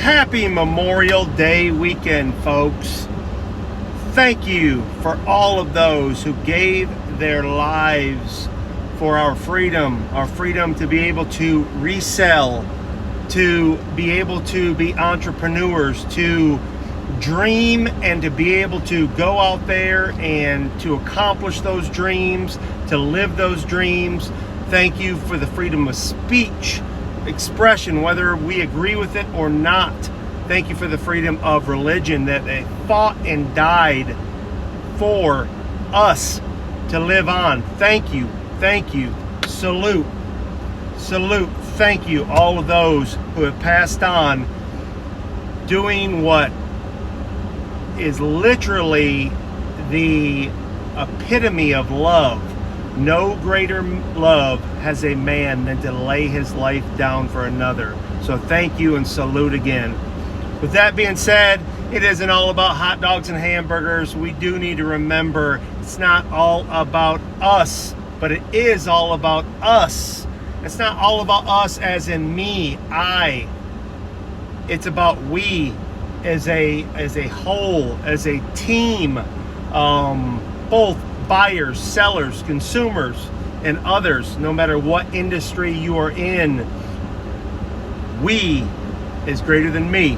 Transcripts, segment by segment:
Happy Memorial Day weekend, folks. Thank you for all of those who gave their lives for our freedom to be able to resell, to be able to be entrepreneurs, to dream, and to be able to go out there and to accomplish those dreams, to live those dreams. Thank you for the freedom of speech, expression, whether we agree with it or not. Thank you for the freedom of religion that they fought and died for us to live on. Thank you. Thank you. Salute. Salute. Thank you, all of those who have passed on doing what is literally the epitome of love. No greater love has a man than to lay his life down for another. So thank you and salute again. With that being said, it isn't all about hot dogs and hamburgers. We do need to remember it's not all about us, but it is all about us. It's not all about us as in me, I. It's about we as a whole, as a team, both buyers, sellers, consumers, and others, no matter what industry you are in. We is greater than me.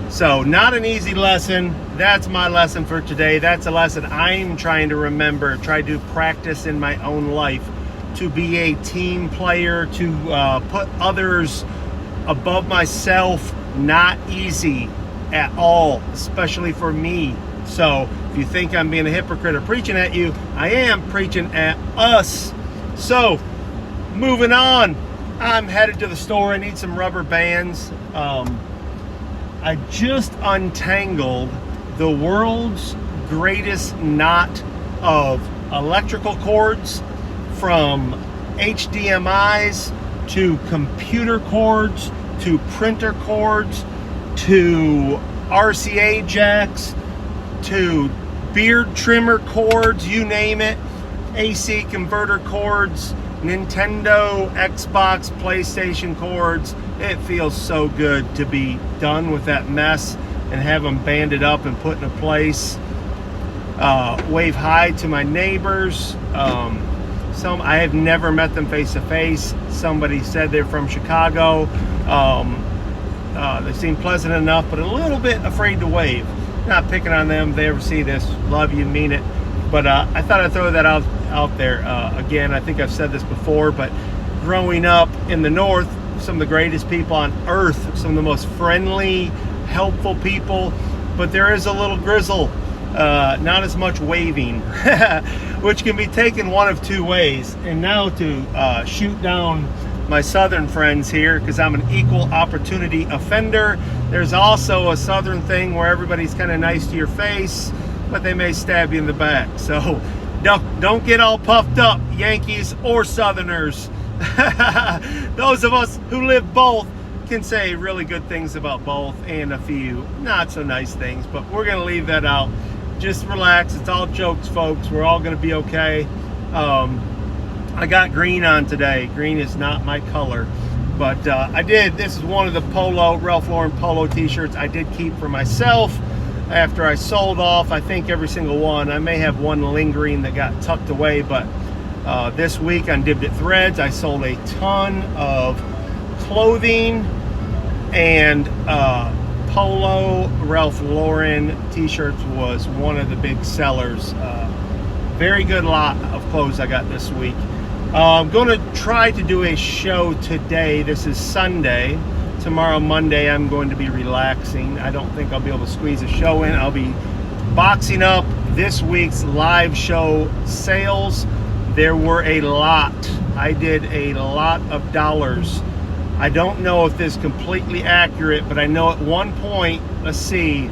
So not an easy lesson. That's my lesson for today. That's a lesson I'm trying to remember, try to practice in my own life, to be a team player, to put others above myself. Not easy at all, especially for me. So if you think I'm being a hypocrite or preaching at you, I am preaching at us. So moving on, I'm headed to the store. I need some rubber bands. I just untangled the world's greatest knot of electrical cords, from HDMIs to computer cords to printer cords to RCA jacks to beard trimmer cords, you name it, AC converter cords, Nintendo, Xbox, PlayStation cords. It feels so good to be done with that mess and have them banded up and put in a place. Wave hi to my neighbors. I have never met them face to face. Somebody said they're from Chicago. They seem pleasant enough, but a little bit afraid to wave. Not picking on them. If they ever see this, love you, mean it. But I thought I'd throw that out there. Again, I think I've said this before, but growing up in the North, some of the greatest people on earth, some of the most friendly, helpful people, but there is a little grizzle, not as much waving, which can be taken one of two ways. And now to shoot down my Southern friends here, because I'm an equal opportunity offender, there's also a Southern thing where everybody's kind of nice to your face, but they may stab you in the back. So don't get all puffed up, Yankees or Southerners. Those of us who live both can say really good things about both, and a few not so nice things, but we're going to leave that out. Just relax. It's all jokes, folks. We're all going to be okay. I got green on today. Green is not my color, but this is one of the Ralph Lauren polo t-shirts I did keep for myself after I sold off, I think, every single one. I may have one lingering that got tucked away, but this week on Dibbed It Threads, I sold a ton of clothing and polo Ralph Lauren t-shirts was one of the big sellers. Very good lot of clothes I got this week. I'm going to try to do a show today. This is Sunday. Tomorrow, Monday, I'm going to be relaxing. I don't think I'll be able to squeeze a show in. I'll be boxing up this week's live show sales. There were a lot. I did a lot of dollars. I don't know if this is completely accurate, but I know at one point, let's see.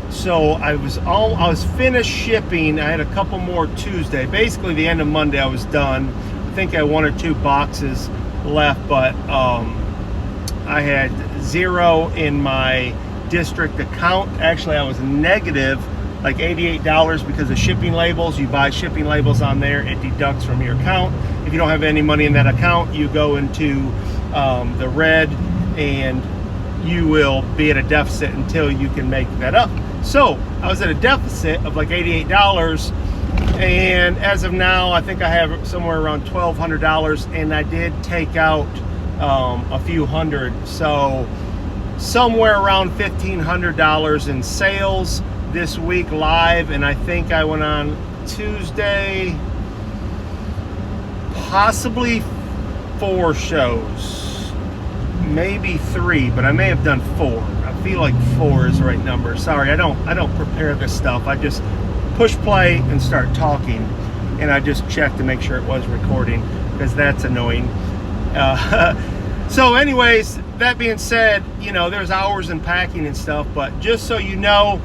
So I was finished shipping. I had a couple more Tuesday. Basically, the end of Monday, I was done. I think I had one or two boxes left, but I had zero in my district account. Actually, I was negative like $88 because of shipping labels. You buy shipping labels on there, it deducts from your account. If you don't have any money in that account, you go into the red and you will be at a deficit until you can make that up. So I was at a deficit of like $88, and as of now I think I have somewhere around $1,200, and I did take out a few hundred, so somewhere around $1,500 in sales this week live. And I think I went on Tuesday, possibly 4 shows, maybe 3, but I may have done 4. I feel like 4 is the right number. Sorry, I don't prepare this stuff. I just push play and start talking, and I just check to make sure it was recording, because that's annoying. So anyways, that being said, you know, there's hours in packing and stuff, but just so you know,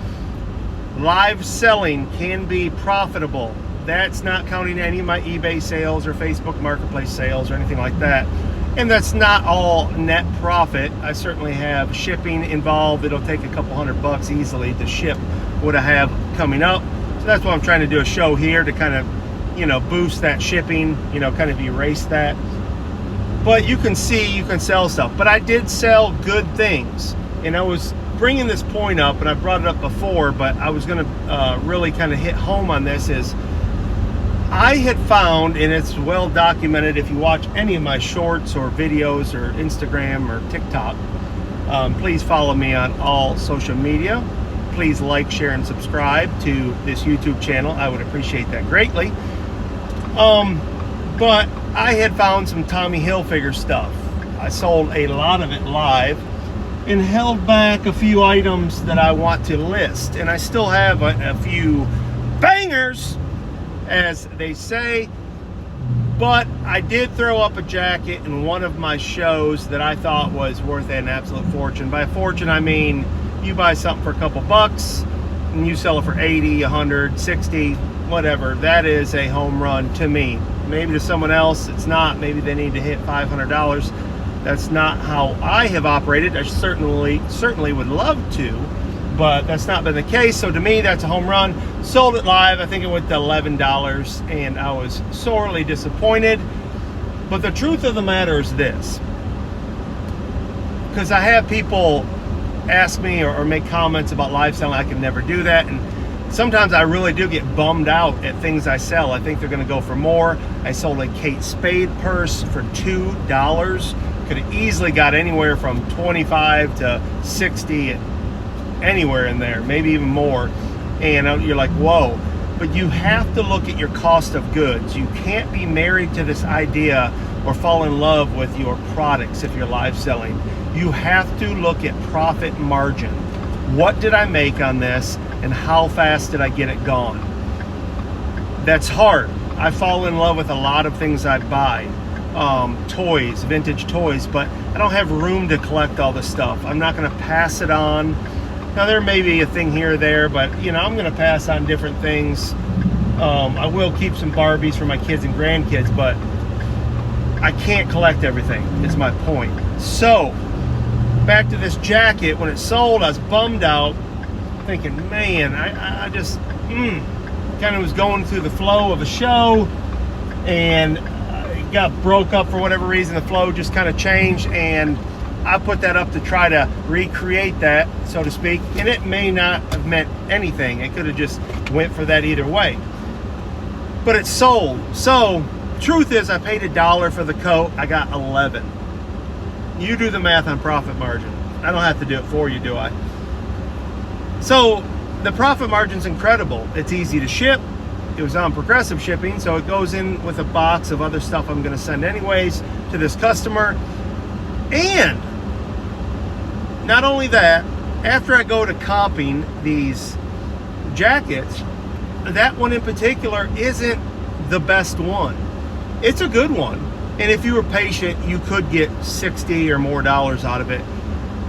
live selling can be profitable. That's not counting any of my eBay sales or Facebook Marketplace sales or anything like that. And that's not all net profit. I certainly have shipping involved. It'll take a couple $100 easily to ship what I have coming up. So that's why I'm trying to do a show here to kind of, you know, boost that shipping, you know, kind of erase that. But you can see, you can sell stuff. But I did sell good things. And I was bringing this point up, and I brought it up before, but I was going to really kind of hit home on this, is I had found, and it's well documented if you watch any of my shorts or videos or Instagram or TikTok, please follow me on all social media. Please like, share, and subscribe to this YouTube channel. I would appreciate that greatly. But I had found some Tommy Hilfiger stuff. I sold a lot of it live and held back a few items that I want to list. And I still have a few bangers, as they say, but I did throw up a jacket in one of my shows that I thought was worth an absolute fortune. By fortune, I mean you buy something for a couple bucks and you sell it for 80, 100, 60, whatever. That is a home run to me. Maybe to someone else it's not. Maybe they need to hit $500. That's not how I have operated. I certainly would love to, but that's not been the case. So to me, that's a home run. Sold it live. I think it went to $11, and I was sorely disappointed. But the truth of the matter is this, because I have people ask me or make comments about live selling. I can never do that, and sometimes I really do get bummed out at things I sell. I think they're going to go for more. I sold a Kate Spade purse for $2. Could have easily got anywhere from 25 to 60, anywhere in there, maybe even more. And you're like, whoa. But you have to look at your cost of goods. You can't be married to this idea or fall in love with your products if you're live selling. You have to look at profit margin. What did I make on this, and how fast did I get it gone? That's hard. I fall in love with a lot of things I buy. Toys, vintage toys, but I don't have room to collect all this stuff. I'm not going to pass it on. Now, there may be a thing here or there, but you know, I'm going to pass on different things. I will keep some Barbies for my kids and grandkids, but I can't collect everything, is my point. So back to this jacket. When it sold, I was bummed out, thinking, man, I just kind of was going through the flow of a show, and it got broke up for whatever reason. The flow just kind of changed, and I put that up to try to recreate that, so to speak, and it may not have meant anything. It could have just went for that either way. But it sold. So truth is, I paid $1 for the coat. I got 11. You do the math on profit margin. I don't have to do it for you, do I? So the profit margin's incredible. It's easy to ship. It was on progressive shipping, so it goes in with a box of other stuff I'm going to send anyways to this customer. And not only that, after I go to comping these jackets, that one in particular isn't the best one. It's a good one, and if you were patient, you could get $60 or more out of it.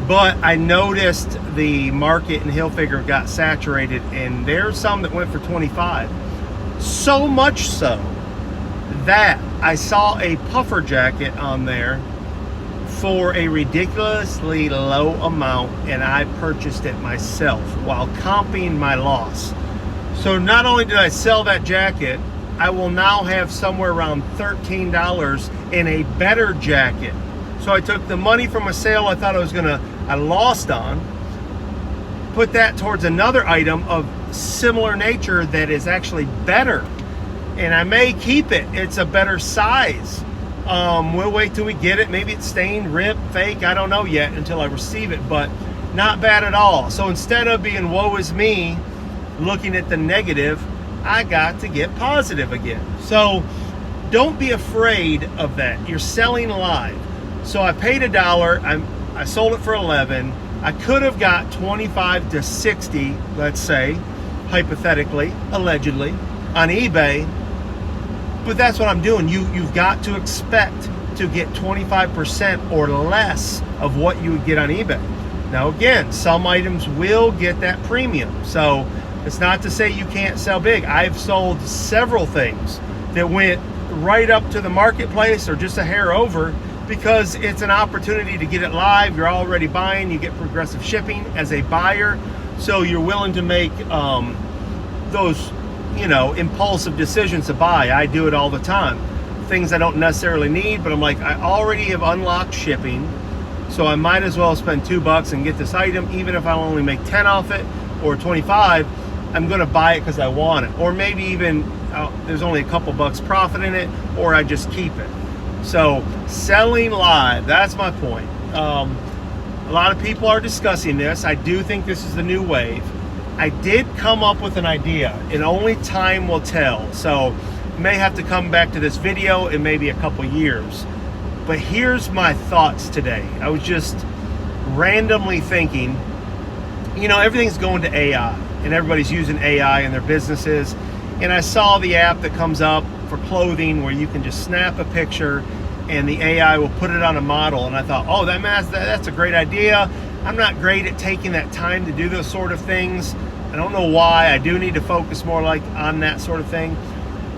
But I noticed the market in Hilfiger got saturated, and there's some that went for 25. So much so that I saw a puffer jacket on there for a ridiculously low amount, and I purchased it myself while comping my loss. So not only did I sell that jacket, I will now have somewhere around $13 in a better jacket. So I took the money from a sale I thought I was going to I lost on, put that towards another item of similar nature that is actually better, and I may keep it. It's a better size. We'll wait till we get it. Maybe it's stained, ripped, fake, I don't know yet until I receive it, but not bad at all. So instead of being woe is me, looking at the negative, I got to get positive again. So don't be afraid of that. You're selling live. So I paid $1, I sold it for 11. I could have got 25 to 60, let's say, hypothetically, allegedly, on eBay. But that's what I'm doing. You've got to expect to get 25% or less of what you would get on eBay. Now again, some items will get that premium. So it's not to say you can't sell big. I've sold several things that went right up to the marketplace or just a hair over, because it's an opportunity to get it live. You're already buying, you get progressive shipping as a buyer, so you're willing to make those, impulsive decisions to buy. I do it all the time. Things I don't necessarily need, but I'm like, I already have unlocked shipping, so I might as well spend $2 and get this item, even if I only make 10 off it or 25. I'm gonna buy it because I want it, or maybe even there's only a couple bucks profit in it, or I just keep it. So selling live, that's my point. A lot of people are discussing this. I do think this is the new wave. I did come up with an idea, and only time will tell. So may have to come back to this video in maybe a couple years. But here's my thoughts today. I was just randomly thinking, everything's going to AI, and everybody's using AI in their businesses. And I saw the app that comes up for clothing where you can just snap a picture and the AI will put it on a model. And I thought, oh, that's a great idea. I'm not great at taking that time to do those sort of things. I don't know why. I do need to focus more on that sort of thing.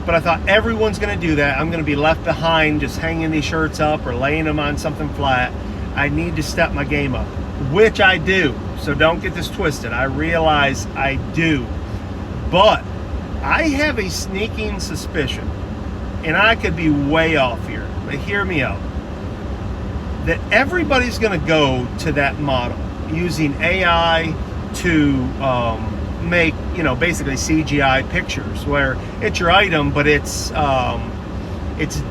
But I thought everyone's going to do that. I'm going to be left behind just hanging these shirts up or laying them on something flat. I need to step my game up, which I do. So don't get this twisted. I realize I do. But I have a sneaking suspicion, and I could be way off here, but hear me out, that everybody's going to go to that model using AI to make, basically CGI pictures where it's your item, but it's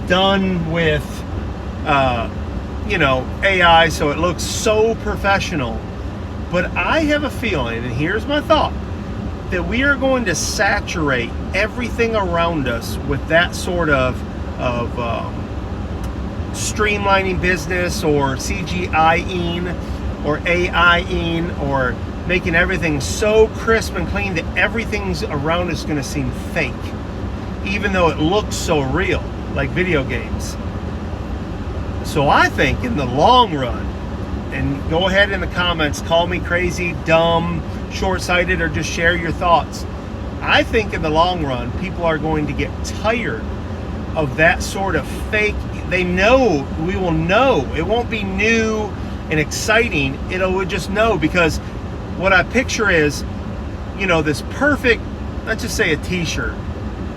done with, AI, so it looks so professional. But I have a feeling, and here's my thought, that we are going to saturate everything around us with that sort of streamlining business, or CGI-ing, or AI-ing, or making everything so crisp and clean that everything's around us going to seem fake, even though it looks so real, like video games. So I think in the long run, and go ahead in the comments, call me crazy, dumb, short-sighted, or just share your thoughts. I think in the long run, people are going to get tired of that sort of fake. We will know. It won't be new and exciting. We'll just know, because what I picture is, this perfect, let's just say a t-shirt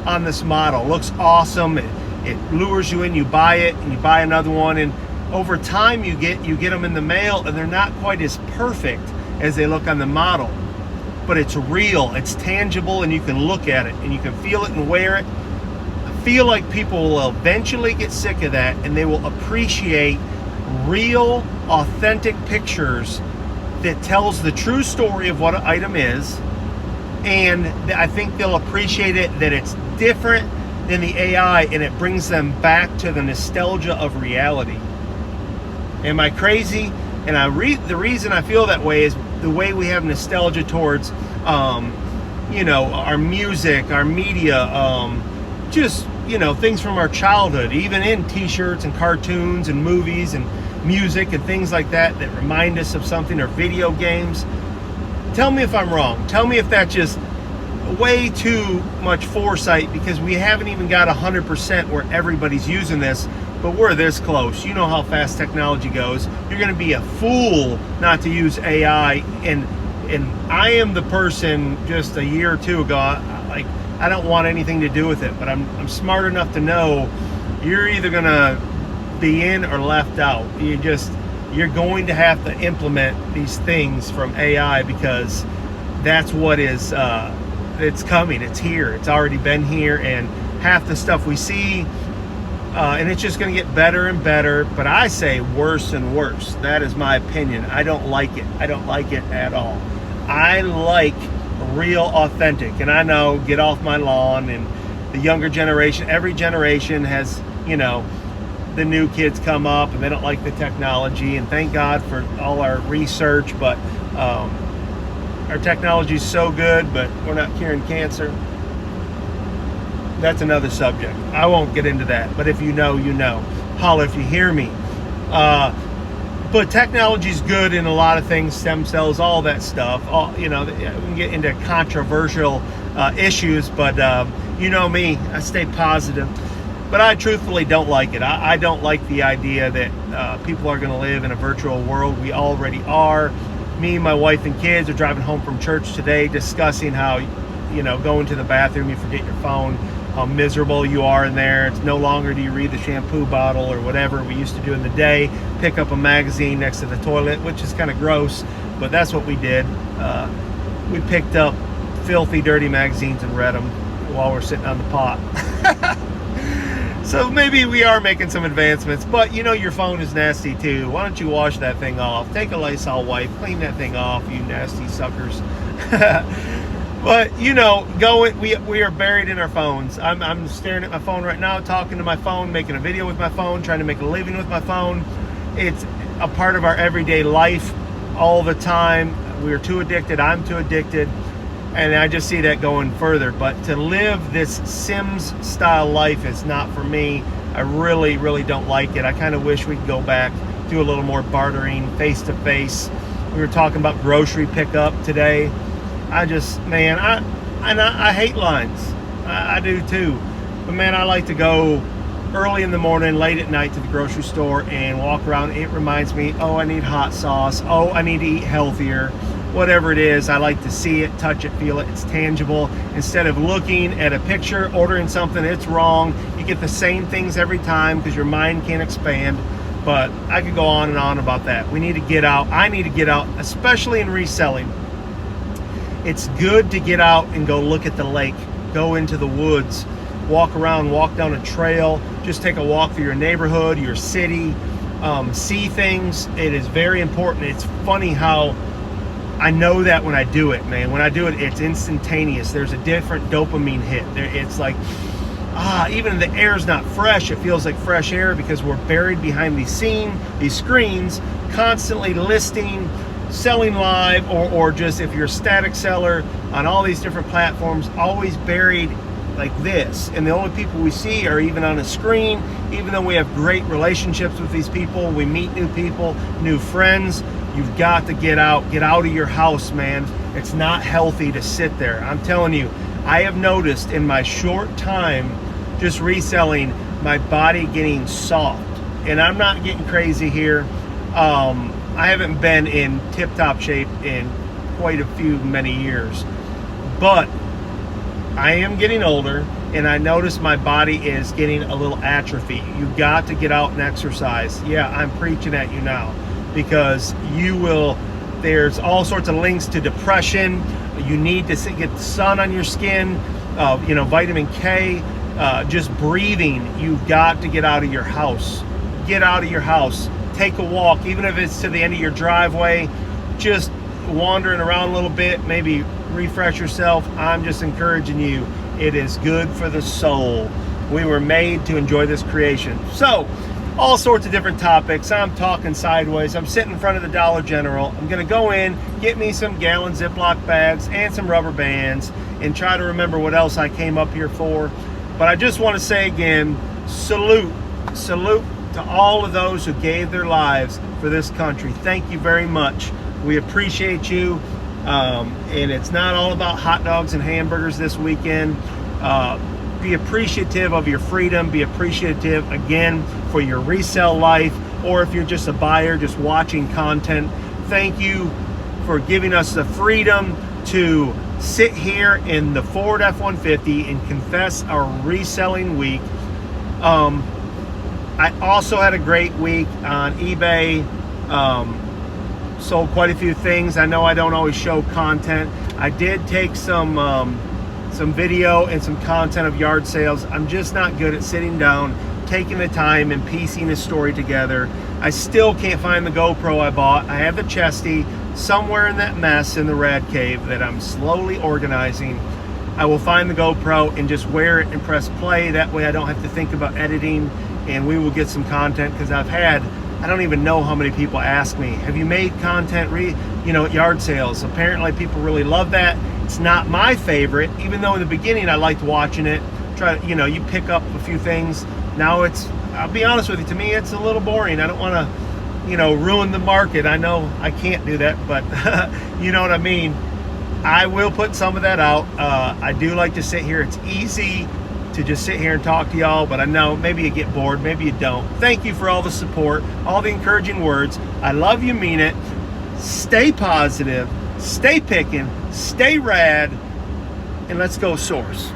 on this model. Looks awesome. It lures you in, you buy it, and you buy another one, and over time you get them in the mail, and they're not quite as perfect as they look on the model. But it's real, it's tangible, and you can look at it, and you can feel it and wear it. I feel like people will eventually get sick of that, and they will appreciate real, authentic pictures that tells the true story of what an item is. And I think they'll appreciate it, that it's different than the AI, and it brings them back to the nostalgia of reality. Am I crazy? And the reason I feel that way is the way we have nostalgia towards, our music, our media, things from our childhood, even in t-shirts and cartoons and movies and music and things like that remind us of something, or video games. Tell me if I'm wrong. Tell me if that's just way too much foresight, because we haven't even got 100% where everybody's using this, but we're this close. You know how fast technology goes. You're going to be a fool not to use AI, and I am the person just a year or two ago, I don't want anything to do with it, but I'm smart enough to know you're either going to be in or left out. you're going to have to implement these things from AI, because that's what is it's coming. It's here. It's already been here, and half the stuff we see, and it's just going to get better and better. But I say worse and worse. That is my opinion. I don't like it. I don't like it at all. I like real, authentic. And I know, get off my lawn, and the younger generation, every generation has, you know, the new kids come up and they don't like the technology, and thank God for all our research, but our technology is so good, but we're not curing cancer. That's another subject. I won't get into that, but if you know, you know. Holler if you hear me. But technology is good in a lot of things, stem cells, all that stuff. You know, we can get into controversial issues, but you know me, I stay positive. But I truthfully don't like it. I don't like the idea that people are going to live in a virtual world. We already are. Me, my wife, and kids are driving home from church today discussing how, you know, going to the bathroom, you forget your phone, how miserable you are in there. It's no longer do you read the shampoo bottle or whatever we used to do in the day, pick up a magazine next to the toilet, which is kind of gross, but that's what we did. We picked up filthy, dirty magazines and read them while we're sitting on the pot. So maybe we are making some advancements, but you know your phone is nasty too. Why don't you wash that thing off? Take a Lysol wipe, clean that thing off, you nasty suckers. But you know, we are buried in our phones. I'm staring at my phone right now, talking to my phone, making a video with my phone, trying to make a living with my phone. It's a part of our everyday life all the time. We're too addicted. I'm too addicted. And I just see that going further. But to live this Sims style life is not for me. I really, really don't like it. I kind of wish we could go back, do a little more bartering, face to face. We were talking about grocery pickup today. I just, man, I hate lines. I do too. But man, I like to go early in the morning, late at night to the grocery store and walk around. It reminds me, oh, I need hot sauce. Oh, I need to eat healthier. Whatever it is, I like to see it, touch it, feel it. It's tangible. Instead of looking at a picture, ordering something, it's wrong. You get the same things every time because your mind can't expand. But I could go on and on about that. We need to get out. I need to get out, especially in reselling. It's good to get out and go look at the lake, go into the woods, walk around, walk down a trail, just take a walk through your neighborhood, your city, see things. It is very important. It's funny how I know that when I do it, man. When I do it, it's instantaneous. There's a different dopamine hit. It's like, even the air's not fresh. It feels like fresh air because we're buried behind these screens, constantly listing, selling live, or just if you're a static seller on all these different platforms, always buried like this. And the only people we see are even on a screen. Even though we have great relationships with these people, we meet new people, new friends. You've got to get out of your house, man. It's not healthy to sit there. I'm telling you, I have noticed in my short time just reselling, my body getting soft. And I'm not getting crazy here. I haven't been in tip-top shape in quite many years. But I am getting older, and I notice my body is getting a little atrophy. You've got to get out and exercise. Yeah, I'm preaching at you now. Because there's all sorts of links to depression. You need to get the sun on your skin, vitamin K, just breathing. You've got to get out of your house. Get out of your house. Take a walk, even if it's to the end of your driveway, just wandering around a little bit, maybe refresh yourself. I'm just encouraging you. It is good for the soul. We were made to enjoy this creation. So, all sorts of different topics. I'm talking sideways. I'm sitting in front of the Dollar General. I'm going to go in, get me some gallon Ziploc bags and some rubber bands and try to remember what else I came up here for. But I just want to say again, salute to all of those who gave their lives for this country. Thank you very much. We appreciate you. And it's not all about hot dogs and hamburgers this weekend. Be appreciative of your freedom. Be appreciative, again, for your resale life. Or if you're just a buyer, just watching content, thank you for giving us the freedom to sit here in the Ford F-150 and confess our reselling week. I also had a great week on eBay. Sold quite a few things. I know I don't always show content. I did take some video and some content of yard sales. I'm just not good at sitting down, taking the time and piecing a story together. I still can't find the GoPro I bought. I have the chesty somewhere in that mess in the Rad Cave that I'm slowly organizing. I will find the GoPro and just wear it and press play. That way I don't have to think about editing, and we will get some content, because I don't even know how many people ask me, have you made content at yard sales? Apparently people really love that. It's not my favorite, even though in the beginning I liked watching it. You pick up a few things. Now I'll be honest with you, to me it's a little boring. I don't want to, ruin the market. I know I can't do that, but you know what I mean. I will put some of that out. I do like to sit here. It's easy to just sit here and talk to y'all, but I know maybe you get bored, maybe you don't. Thank you for all the support, all the encouraging words. I love you, mean it. Stay positive, stay picking, stay rad, and let's go source.